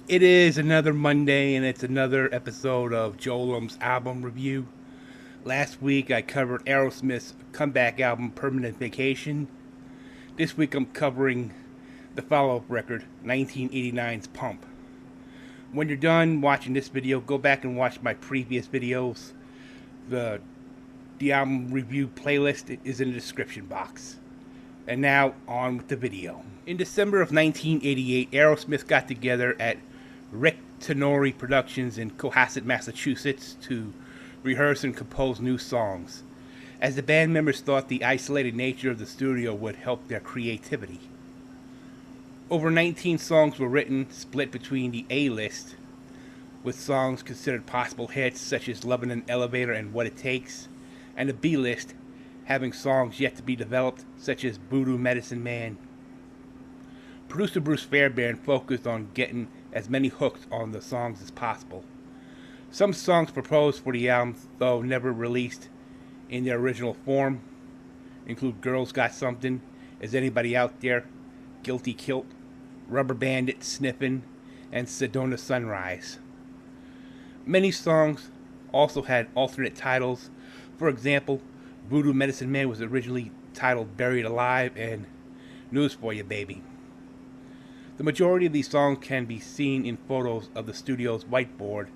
It is another Monday, and it's another episode of Joelum's album review. Last week I covered Aerosmith's comeback album, Permanent Vacation. This week I'm covering the follow-up record, 1989's Pump. When you're done watching this video, go back and watch my previous videos. The album review playlist is in the description box. And now, on with the video. In December of 1988, Aerosmith got together at Rick Tenori Productions in Cohasset, Massachusetts to rehearse and compose new songs, as the band members thought the isolated nature of the studio would help their creativity. Over 19 songs were written, split between the A-list, with songs considered possible hits such as Lovin' an Elevator and What It Takes, and the B-list, having songs yet to be developed, such as Voodoo Medicine Man. Producer Bruce Fairbairn focused on getting as many hooks on the songs as possible. Some songs proposed for the album, though never released in their original form, include Girls Got Something, Is Anybody Out There, Guilty Kilt, Rubber Bandit, Sniffin', and Sedona Sunrise. Many songs also had alternate titles. For example, Voodoo Medicine Man was originally titled Buried Alive and News For You Baby. The majority of these songs can be seen in photos of the studio's whiteboard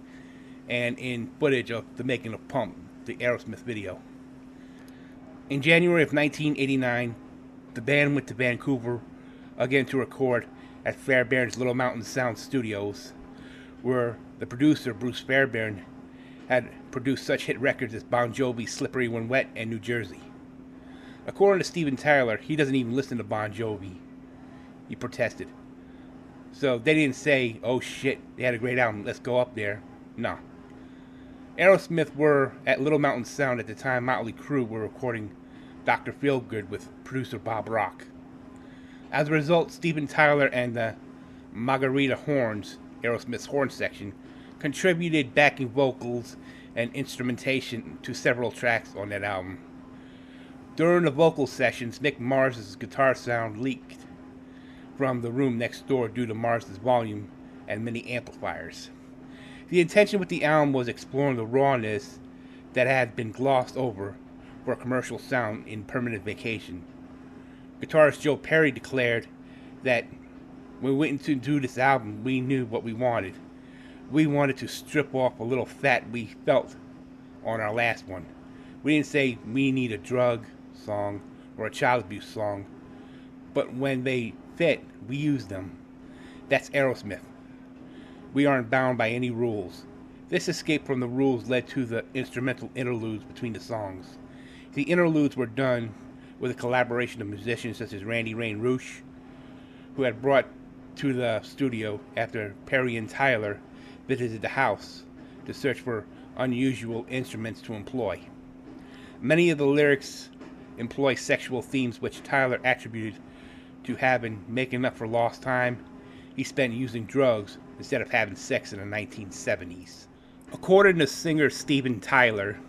and in footage of the making of Pump, the Aerosmith video. In January of 1989, the band went to Vancouver again to record at Fairbairn's Little Mountain Sound Studios, where the producer, Bruce Fairbairn, had produced such hit records as Bon Jovi's Slippery When Wet and New Jersey. According to Steven Tyler, he doesn't even listen to Bon Jovi. He protested. So they didn't say, oh shit, they had a great album, let's go up there. No. Aerosmith were at Little Mountain Sound at the time Motley Crue were recording Dr. Feelgood with producer Bob Rock. As a result, Steven Tyler and the Margarita Horns, Aerosmith's horn section, contributed backing vocals and instrumentation to several tracks on that album. During the vocal sessions, Mick Mars's guitar sound leaked from the room next door due to Mars's volume and many amplifiers. The intention with the album was exploring the rawness that had been glossed over for a commercial sound in Permanent Vacation. Guitarist Joe Perry declared that when we went to do this album, we knew what we wanted. We wanted to strip off a little fat we felt on our last one. We didn't say we need a drug song or a child abuse song, but when they fit, we used them. That's Aerosmith. We aren't bound by any rules. This escape from the rules led to the instrumental interludes between the songs. The interludes were done with a collaboration of musicians such as Randy Rain Roush, who had brought to the studio after Perry and Tyler visited the house to search for unusual instruments to employ. Many of the lyrics employ sexual themes which Tyler attributed to having making up for lost time he spent using drugs instead of having sex in the 1970s. According to singer Steven Tyler,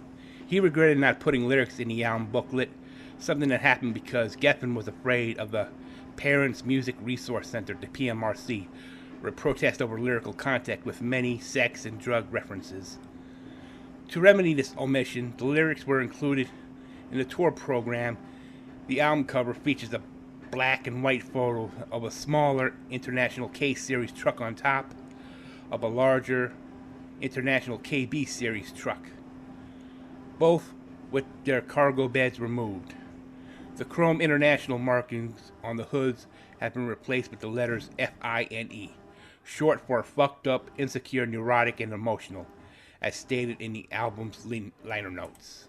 he regretted not putting lyrics in the album booklet, something that happened because Geffen was afraid of the Parents Music Resource Center, the PMRC, would protest over lyrical content with many sex and drug references. To remedy this omission, the lyrics were included in the tour program. The album cover features a black and white photo of a smaller International K Series truck on top of a larger International KB Series truck, both with their cargo beds removed. The chrome International markings on the hoods have been replaced with the letters FINE, short for fucked up, insecure, neurotic, and emotional, as stated in the album's liner notes.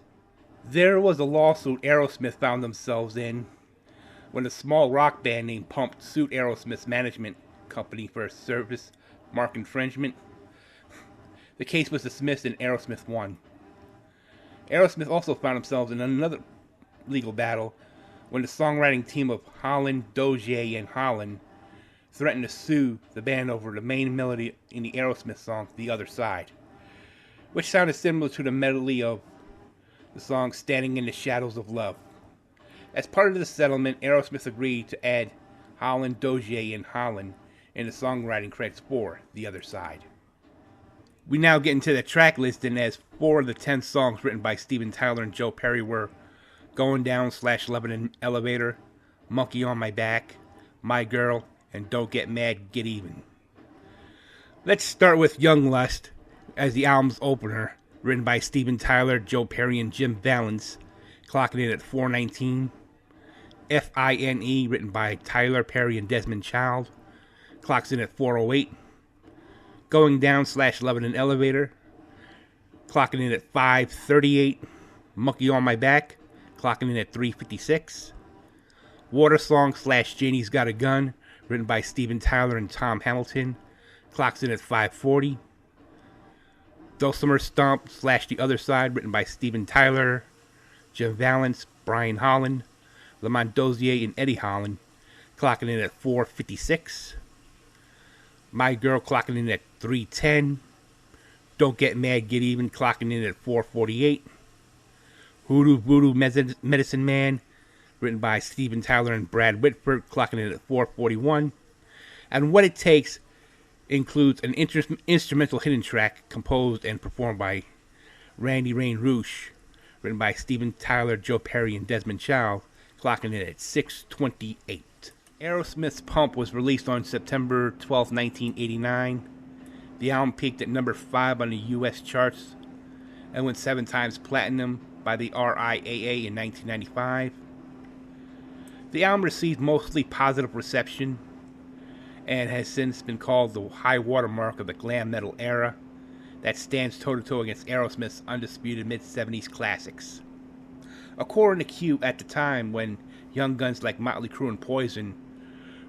There was a lawsuit Aerosmith found themselves in when a small rock band named Pump sued Aerosmith's management company for a service mark infringement. The case was dismissed and Aerosmith won. Aerosmith also found themselves in another legal battle when the songwriting team of Holland, Dozier, and Holland threatened to sue the band over the main melody in the Aerosmith song The Other Side, which sounded similar to the melody of the song Standing in the Shadows of Love. As part of the settlement, Aerosmith agreed to add Holland, Dozier, and Holland in the songwriting credits for The Other Side. We now get into the track listing, as 4 of the 10 songs written by Steven Tyler and Joe Perry were Going Down / Lovin' an Elevator, Monkey on My Back, My Girl, and Don't Get Mad, Get Even. Let's start with Young Lust as the album's opener, written by Steven Tyler, Joe Perry, and Jim Vallance, clocking in at 4:19. Fine, written by Tyler Perry and Desmond Child, clocks in at 4:08. Going Down / Lovin' an Elevator, clocking in at 5:38. Monkey on My Back, clocking in at 3:56. Water Song / Janie's Got a Gun, written by Steven Tyler and Tom Hamilton, clocks in at 5:40. Dulcimer Stomp / The Other Side, written by Steven Tyler, Jim Vallance, Brian Holland, Lamont Dozier, and Eddie Holland, clocking in at 4:56. My Girl, clocking in at 3:10. Don't Get Mad, Get Even, clocking in at 4:48. Hoodoo Voodoo Medicine Man, written by Steven Tyler and Brad Whitford, clocking in at 4:41. And What It Takes includes an instrumental hidden track composed and performed by Randy Rain Rouge, written by Steven Tyler, Joe Perry, and Desmond Child, clocking in at 6:28. Aerosmith's Pump was released on September 12, 1989. The album peaked at number 5 on the U.S. charts and went 7 times platinum by the RIAA in 1995. The album received mostly positive reception and has since been called the high watermark of the glam metal era that stands toe-to-toe against Aerosmith's undisputed mid-70s classics. According to Q, at the time when young guns like Motley Crue and Poison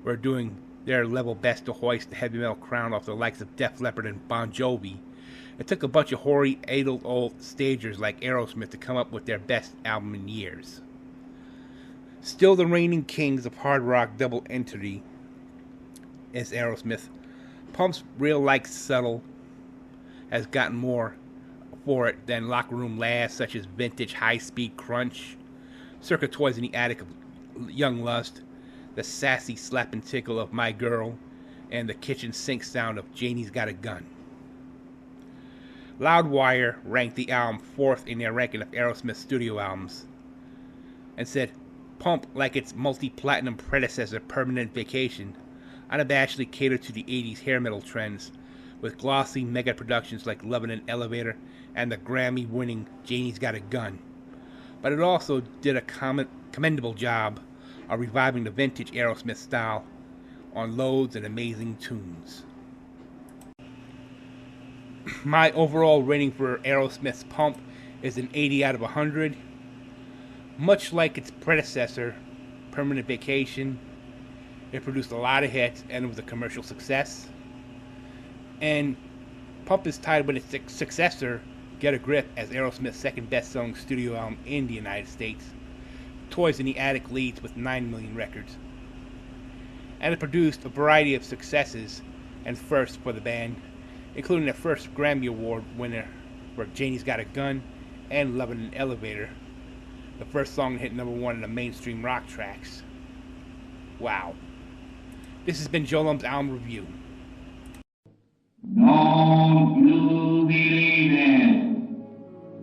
were doing their level best to hoist the heavy metal crown off the likes of Def Leppard and Bon Jovi, it took a bunch of hoary, addled old stagers like Aerosmith to come up with their best album in years. Still the reigning kings of hard rock double entity is Aerosmith. Pump's real-like subtle has gotten more for it than locker room lads such as Vintage High-Speed Crunch, Circa Toys in the Attic of Young Lust, the sassy slap and tickle of My Girl, and the kitchen sink sound of Janie's Got a Gun. Loudwire ranked the album 4th in their ranking of Aerosmith studio albums and said, Pump, like its multi-platinum predecessor Permanent Vacation, unabashedly catered to the 80s hair metal trends with glossy mega productions like Lovin' an Elevator and the Grammy-winning Janie's Got a Gun. But it also did a commendable job of reviving the vintage Aerosmith style on loads and amazing tunes. My overall rating for Aerosmith's Pump is an 80 out of 100. Much like its predecessor, Permanent Vacation, it produced a lot of hits and it was a commercial success. And Pump is tied with its successor, Get a Grip, as Aerosmith's second best-selling studio album in the United States. Toys in the Attic leads with 9 million records. And it produced a variety of successes and firsts for the band, including their first Grammy Award winner for Janie's Got a Gun and Lovin' an Elevator, the first song to hit number 1 in the mainstream rock tracks. Wow. This has been Joe Lum's Album Review. Don't